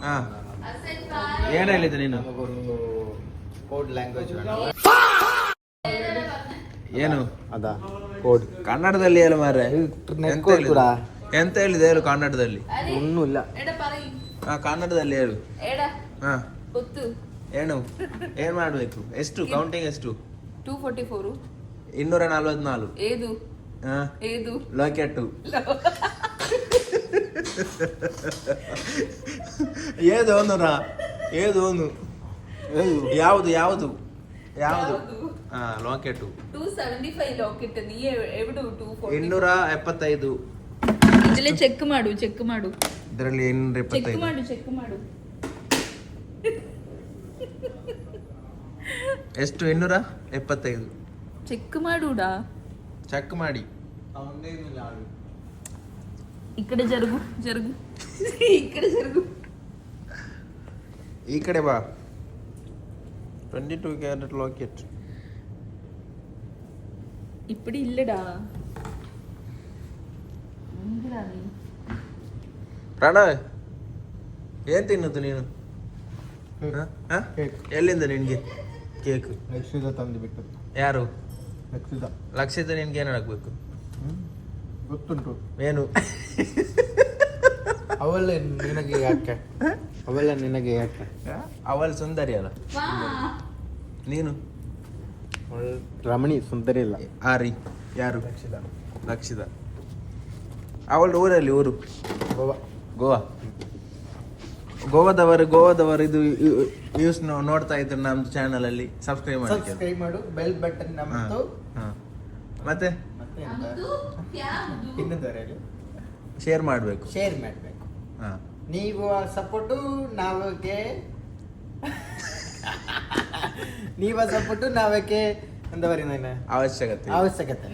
ಹಾ ಏನ್ ಹೇಳಿದ್ದೆ ನೀನು? ಕೋಡ್ ಲ್ಯಾಂಗ್ವೇಜ್ ಏನು ಅದ ಕೋಡ್ ಕನ್ನಡದಲ್ಲಿ ಹೇಳು ಮಾರ್ರೆ. ಎಂತ ಹೇಳಿದೆ ಹೇಳು ಕನ್ನಡದಲ್ಲಿ. ಇನ್ನೂ ಇಲ್ಲ. ಹಾ ಕನ್ನಡದಲ್ಲಿ ಹೇಳು. ಹಾ ಏನು ಏನ್ ಮಾಡ್ಬೇಕು? ಎಷ್ಟು ಕೌಂಟಿಂಗ್ ಎಷ್ಟು? 244 244 ಏದು ಹಾ ಏದು ಲೋಕೆಟ್ಟು ಏದು ಒಂದುನಾ ಏದು ಒಂದು ಯಾವುದು ಯಾವುದು ಯಾವುದು? ಹಾ ಲಾಕೆಟ್ಟು 275 ಲಾಕೆಟ್ ನೀ ಎവിടെ 240 275 ಇದೆಲ್ಲ ಚೆಕ್ ಮಾಡು ಇದರಲ್ಲಿ 275 ಚೆಕ್ ಮಾಡು ಎಷ್ಟು? 275 ಚೆಕ್ ಮಾಡುಡಾ ಚೆಕ್ ಮಾಡಿ. ಈ ಕಡೆ ಜರುಗು ಈ ಕಡೆ ಜರುಗು ಈ ಕಡೆ ಬಾ. 22 ಕ್ಯಾರೆಟ್ ಲಾಕೆಟ್ இப்படி இல்லடா ಪ್ರಣಯ್ ಏನ್ ತಿನ್ನೋದು ನೀನು? ಎಲ್ಲಿಂದ ನಿನ್ಗೆ ಕೇಕ್? ಲಕ್ಷಿತ ತಂದು ಬಿಟ್ಟು. ಯಾರು ಲಕ್ಷಿತ ನಿನ್ಗೆ ಏನ್ ಹಾಕ್ಬೇಕು? ಗೊತ್ತುಂಟು ಏನು? ಅವೆಲ್ಲ ನಿನಗೆ ಯಾಕೆ ಅವಳು ಸುಂದರಿ ಅಲ್ಲ ನೀನು? ರಮಣಿ ಸುಂದರಿ ಇಲ್ಲ. ಆರಿ ಯಾರು? ಲಕ್ಷಿತ ಅವಳು ಊರಲ್ಲಿ ಊರು ಗೋವಾ. ಗೋವಾದವರು ಇದು ನ್ಯೂಸ್ ನೋಡ್ತಾ ಇದ್ರು ನಮ್ದು ಚಾನಲ್ ಅಲ್ಲಿ. ಸಬ್ಸ್ಕ್ರೈಬ್ ಮಾಡು ಬೆಲ್ ಬಟನ್ ನಮ್ಮದು. ಮತ್ತೆ ಶೇರ್ ಮಾಡಬೇಕು. ನೀವು ಸಪೋರ್ಟು ನಾವಕ್ಕೆ ಅಂತ ಅವಶ್ಯಕತೆ